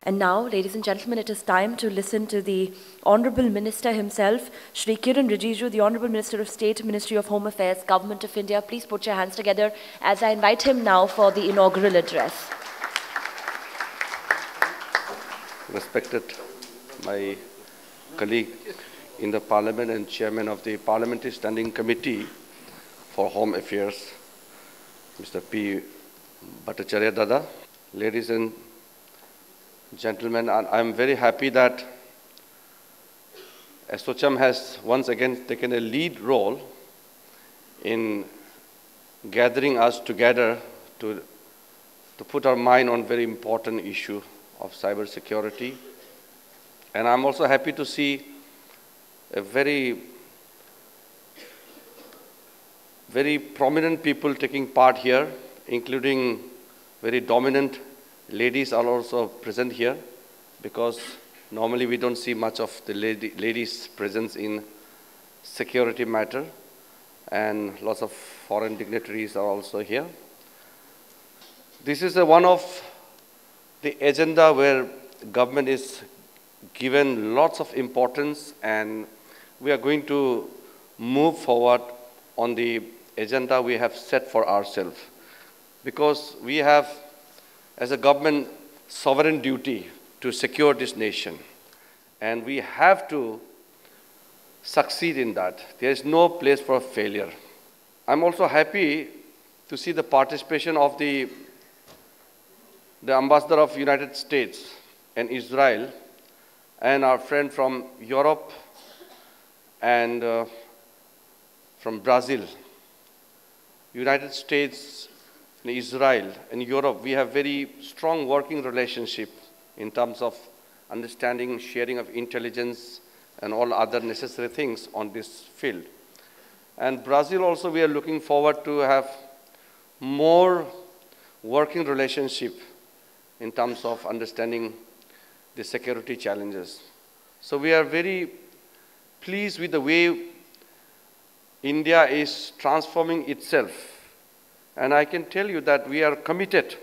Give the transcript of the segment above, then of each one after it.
And now, ladies and gentlemen, it is time to listen to the Honourable Minister himself, Shri Kiren Rijiju, the Honourable Minister of State, Ministry of Home Affairs, Government of India. Please put your hands together as I invite him now for the inaugural address. Respected my colleague in the Parliament and Chairman of the Parliamentary Standing Committee for Home Affairs, Mr. P. Bhattacharya Dada, ladies and gentlemen, I'm very happy that ASSOCHAM has once again taken a lead role in gathering us together to put our mind on very important issue of cyber security. And I'm also happy to see a very prominent people taking part here, including very dominant ladies are also present here, because normally we don't see much of the ladies' presence in security matter, and lots of foreign dignitaries are also here. This is one of the agenda where government is given lots of importance, and we are going to move forward on the agenda we have set for ourselves, because we have, as a government, sovereign duty to secure this nation. And we have to succeed in that. There is no place for failure. I'm also happy to see the participation of the Ambassador of United States and Israel, and our friend from Europe and from Brazil. United States, Israel and Europe, we have very strong working relationship in terms of understanding, sharing of intelligence and all other necessary things on this field. And Brazil also, we are looking forward to have more working relationship in terms of understanding the security challenges. So we are very pleased with the way India is transforming itself. And I can tell you that we are committed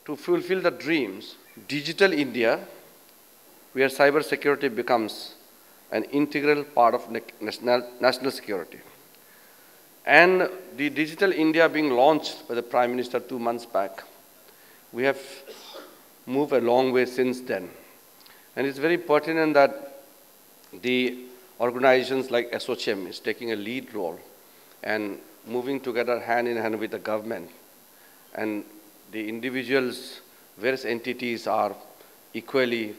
to fulfill the dreams. Digital India, where cyber security becomes an integral part of national security. And the Digital India being launched by the Prime Minister 2 months back, we have moved a long way since then. And it's very pertinent that the organizations like ASSOCHAM is taking a lead role and moving together hand in hand with the government. And the individuals, various entities are equally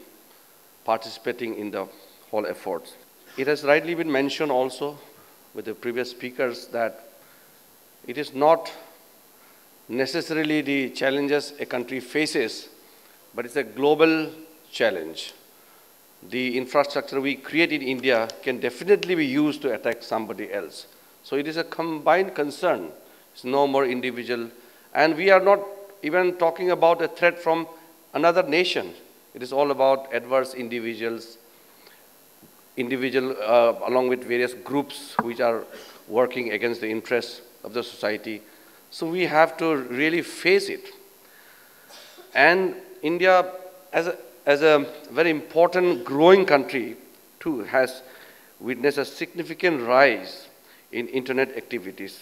participating in the whole efforts. It has rightly been mentioned also with the previous speakers that it is not necessarily the challenges a country faces, but it's a global challenge. The infrastructure we create in India can definitely be used to attack somebody else. So it is a combined concern. It's no more individual. And we are not even talking about a threat from another nation. It is all about adverse individuals, along with various groups which are working against the interests of the society. So we have to really face it. And India, as a very important growing country, too, has witnessed a significant rise in internet activities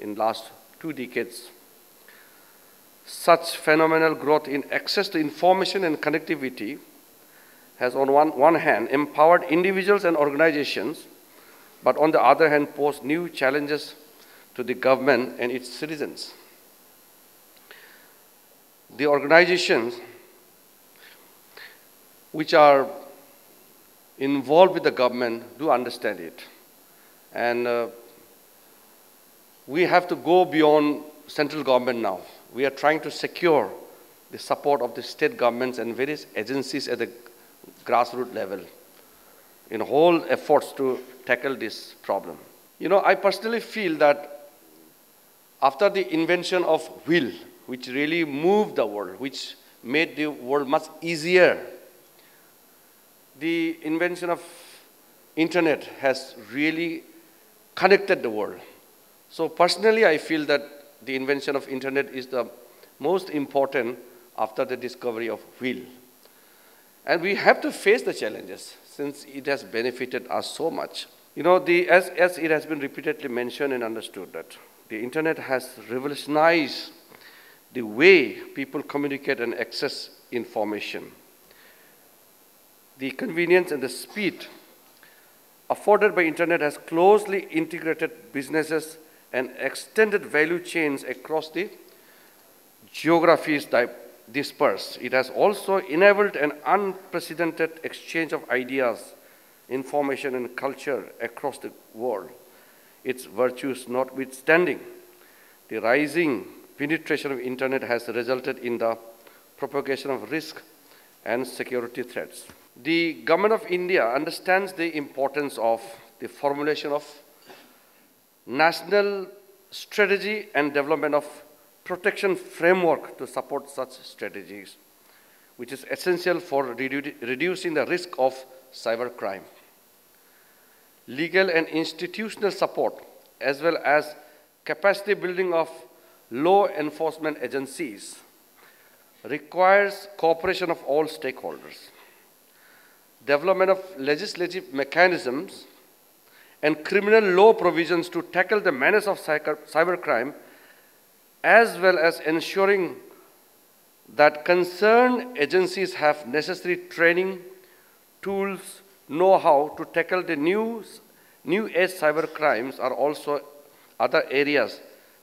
in last 2 decades. Such phenomenal growth in access to information and connectivity has on one hand empowered individuals and organizations, but on the other hand posed new challenges to the government and its citizens. The organizations which are involved with the government do understand it. And we have to go beyond central government now. We are trying to secure the support of the state governments and various agencies at the grassroots level in whole efforts to tackle this problem. You know, I personally feel that after the invention of wheel, which really moved the world, which made the world much easier, the invention of internet has really connected the world. So personally, I feel that the invention of internet is the most important after the discovery of wheel. And we have to face the challenges since it has benefited us so much. You know, as it has been repeatedly mentioned and understood that the internet has revolutionized the way people communicate and access information. The convenience and the speed afforded by internet has closely integrated businesses and extended value chains across the geographies dispersed. It has also enabled an unprecedented exchange of ideas, information, and culture across the world. Its virtues notwithstanding, the rising penetration of internet has resulted in the propagation of risk and security threats. The Government of India understands the importance of the formulation of national strategy and development of protection framework to support such strategies, which is essential for reducing the risk of cybercrime. Legal and institutional support, as well as capacity building of law enforcement agencies, requires cooperation of all stakeholders. Development of legislative mechanisms and criminal law provisions to tackle the menace of cybercrime, as well as ensuring that concerned agencies have necessary training, tools, know-how to tackle the new age cybercrimes are also other areas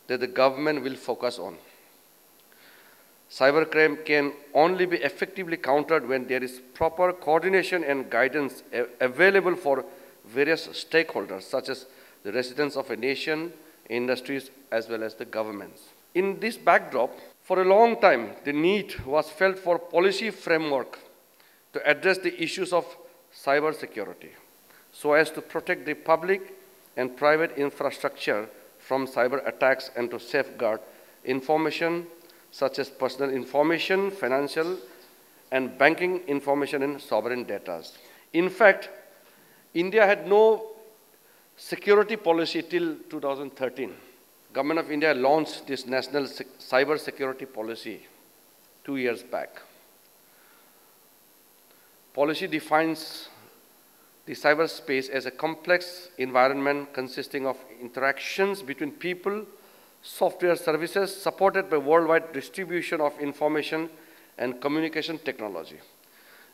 that the government will focus on. Cybercrime can only be effectively countered when there is proper coordination and guidance available for various stakeholders, such as the residents of a nation, industries, as well as the governments. In this backdrop, for a long time, the need was felt for policy framework to address the issues of cybersecurity, so as to protect the public and private infrastructure from cyber attacks and to safeguard information such as personal information, financial and banking information and sovereign data. In fact, India had no security policy till 2013. Government of India launched this national cyber security policy 2 years back. Policy defines the cyberspace as a complex environment consisting of interactions between people, software services supported by worldwide distribution of information and communication technology.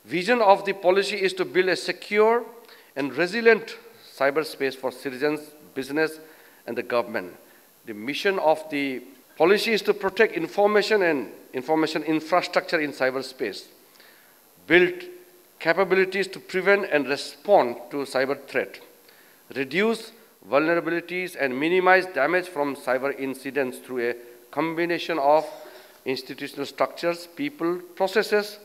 Vision of the policy is to build a secure and resilient cyberspace for citizens, business, and the government. The mission of the policy is to protect information and information infrastructure in cyberspace, build capabilities to prevent and respond to cyber threat, reduce vulnerabilities and minimize damage from cyber incidents through a combination of institutional structures, people, processes,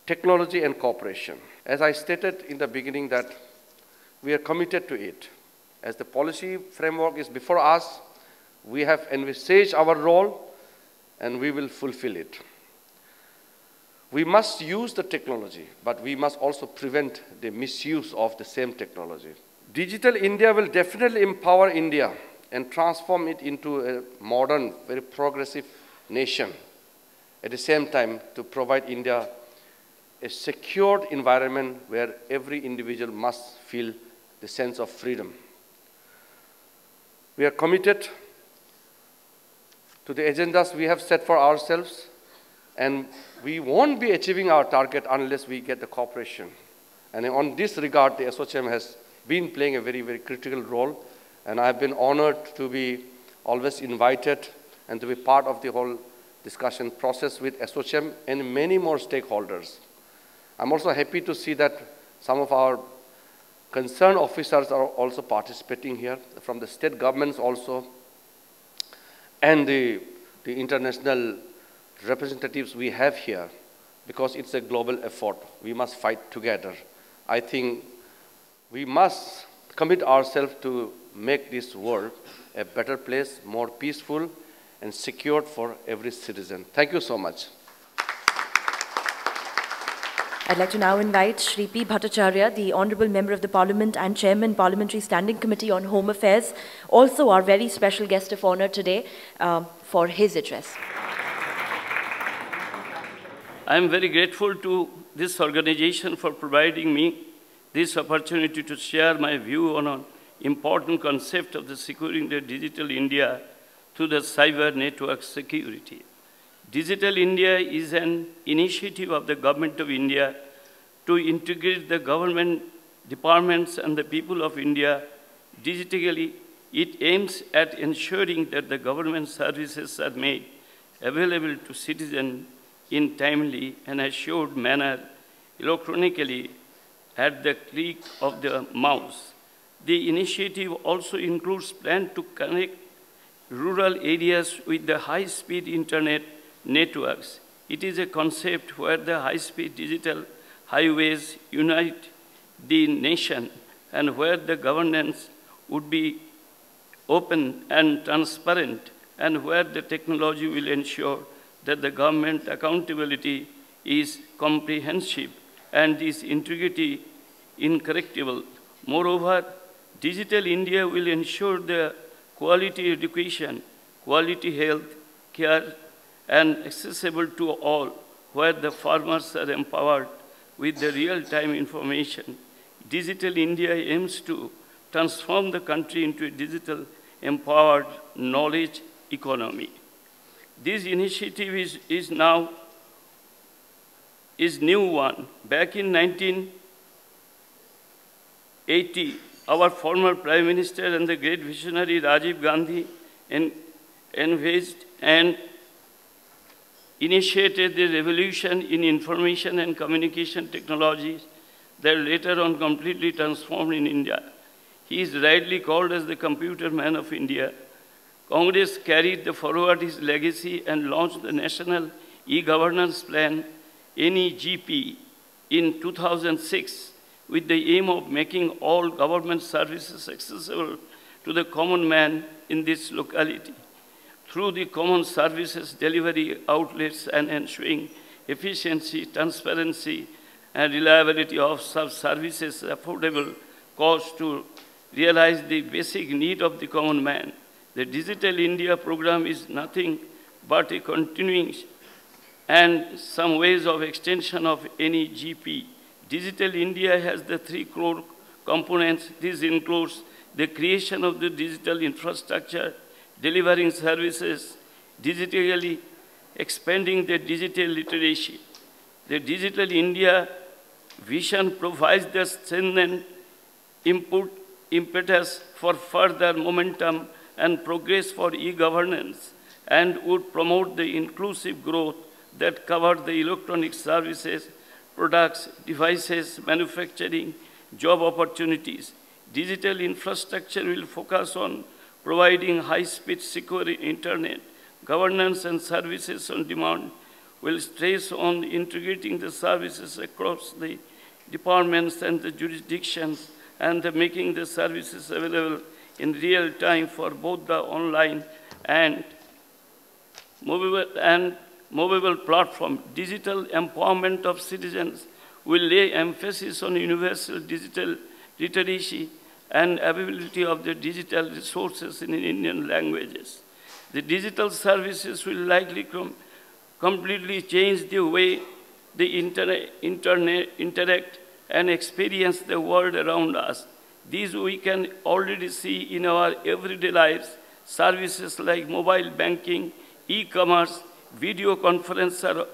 technology, and cooperation. As I stated in the beginning that we are committed to it. As the policy framework is before us, we have envisaged our role and we will fulfill it. We must use the technology, but we must also prevent the misuse of the same technology. Digital India will definitely empower India and transform it into a modern, very progressive nation. At the same time, to provide India a secured environment where every individual must feel the sense of freedom. We are committed to the agendas we have set for ourselves, and we won't be achieving our target unless we get the cooperation. And on this regard, the SOCM has been playing a very, very critical role, and I have been honored to be always invited and to be part of the whole discussion process with SOCM and many more stakeholders. I'm also happy to see that some of our concerned officers are also participating here, from the state governments also, and the international representatives we have here, because it's a global effort. We must fight together. I think we must commit ourselves to make this world a better place, more peaceful and secured for every citizen. Thank you so much. I'd like to now invite Shri P. Bhattacharya, the Honourable Member of the Parliament and Chairman, Parliamentary Standing Committee on Home Affairs, also our very special guest of honour today, for his address. I am very grateful to this organization for providing me this opportunity to share my view on an important concept of the securing the digital India through the cyber network security. Digital India is an initiative of the Government of India to integrate the government departments and the people of India digitally. It aims at ensuring that the government services are made available to citizens in timely and assured manner electronically at the click of the mouse. The initiative also includes plans to connect rural areas with the high-speed internet networks. It is a concept where the high-speed digital highways unite the nation and where the governance would be open and transparent and where the technology will ensure that the government accountability is comprehensive and is integrity incorrectable. Moreover, Digital India will ensure the quality education, quality health care, and accessible to all, where the farmers are empowered with the real-time information. Digital India aims to transform the country into a digital empowered knowledge economy. This initiative is new one. Back in 1980, our former Prime Minister and the great visionary Rajiv Gandhi envisaged and initiated the revolution in information and communication technologies that later on completely transformed in India. He is rightly called as the computer man of India. Congress carried forward his legacy and launched the National E-Governance Plan, NEGP, in 2006 with the aim of making all government services accessible to the common man in this locality through the common services delivery outlets and ensuring efficiency, transparency, and reliability of services affordable cost to realize the basic need of the common man. The Digital India program is nothing but a continuing and some ways of extension of NEGP. Digital India has the 3 core components. This includes the creation of the digital infrastructure, delivering services digitally, expanding the digital literacy. The Digital India vision provides the strength and impetus for further momentum and progress for e-governance and would promote the inclusive growth that covers the electronic services, products, devices, manufacturing, job opportunities. Digital infrastructure will focus on providing high-speed, secure internet, governance and services on demand, will stress on integrating the services across the departments and the jurisdictions and making the services available in real time for both the online and movable platform. Digital empowerment of citizens will lay emphasis on universal digital literacy and availability of the digital resources in Indian languages. The digital services will likely completely change the way the internet interact and experience the world around us. These we can already see in our everyday lives. Services like mobile banking, e-commerce, video conference are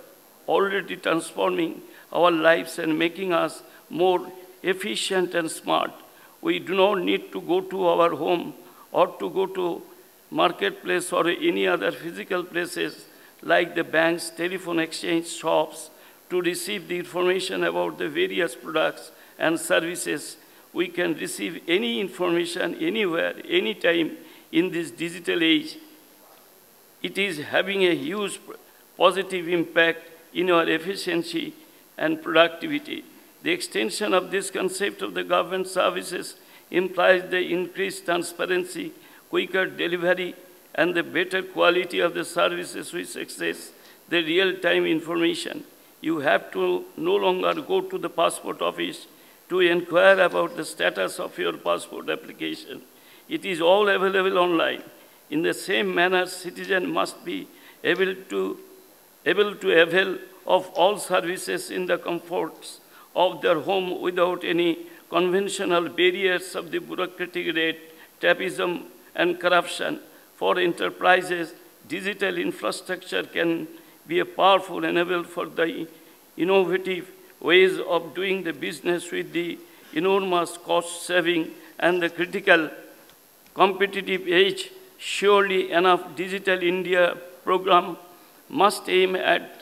already transforming our lives and making us more efficient and smart. We do not need to go to our home or to go to marketplace or any other physical places like the banks, telephone exchange, shops to receive the information about the various products and services. We can receive any information anywhere, anytime in this digital age. It is having a huge positive impact in our efficiency and productivity. The extension of this concept of the government services implies the increased transparency, quicker delivery, and the better quality of the services which access the real-time information. You have to no longer go to the passport office to inquire about the status of your passport application. It is all available online. In the same manner, citizens must be able to avail of all services in the comforts of their home without any conventional barriers of the bureaucratic red tapeism and corruption. For enterprises, digital infrastructure can be a powerful enabler for the innovative ways of doing the business with the enormous cost saving and the critical competitive edge. Surely enough, Digital India program must aim at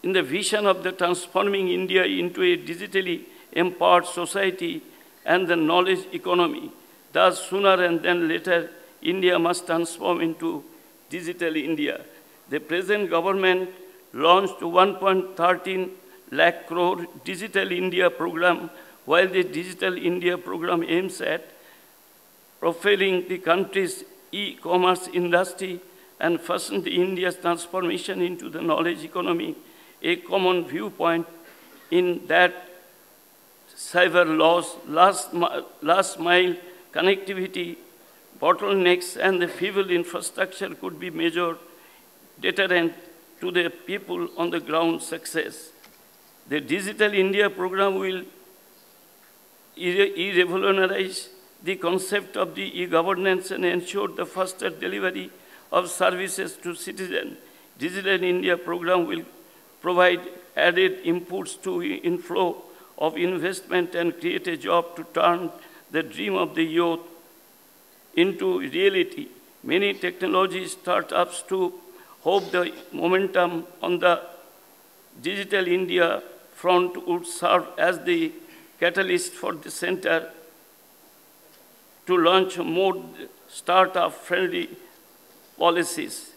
in the vision of the transforming India into a digitally empowered society and the knowledge economy. Thus, sooner and then later, India must transform into Digital India. The present government launched 1.13 lakh crore Digital India program, while the Digital India program aims at propelling the country's e-commerce industry and fostering India's transformation into the knowledge economy. A common viewpoint in that cyber laws, last mile connectivity, bottlenecks, and the feeble infrastructure could be major deterrent to the people on the ground success. The Digital India program will revolutionize the concept of the e-governance and ensure the faster delivery of services to citizens. Digital India program will provide added inputs to inflow of investment and create a job to turn the dream of the youth into reality. Many technology startups too hope the momentum on the Digital India front would serve as the catalyst for the center to launch more startup-friendly policies.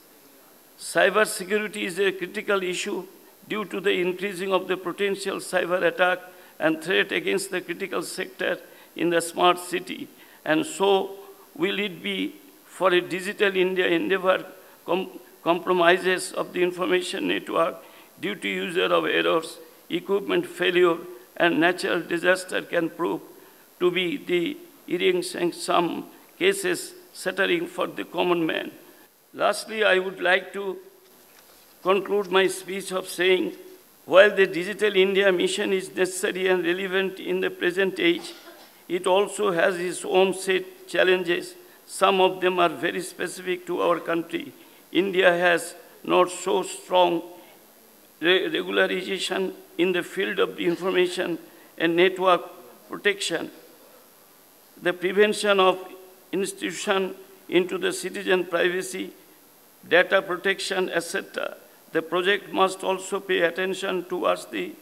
Cyber security is a critical issue due to the increasing of the potential cyber attack and threat against the critical sector in the smart city. And so will it be for a Digital India endeavor. Compromises of the information network due to user of errors, equipment failure, and natural disaster can prove to be the in some cases shattering for the common man. Lastly, I would like to conclude my speech of saying, while the Digital India mission is necessary and relevant in the present age, it also has its own set challenges. Some of them are very specific to our country. India has not so strong regularization in the field of the information and network protection, the prevention of institution into the citizen privacy, data protection, etc. The project must also pay attention towards the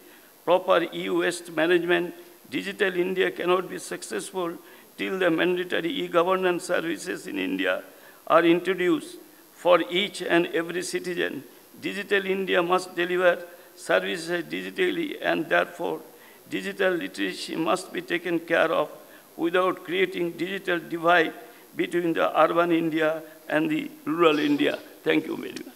proper e-waste management. Digital India cannot be successful till the mandatory e-governance services in India are introduced for each and every citizen. Digital India must deliver services digitally, and therefore digital literacy must be taken care of without creating digital divide between the urban India and the rural India. Thank you very much.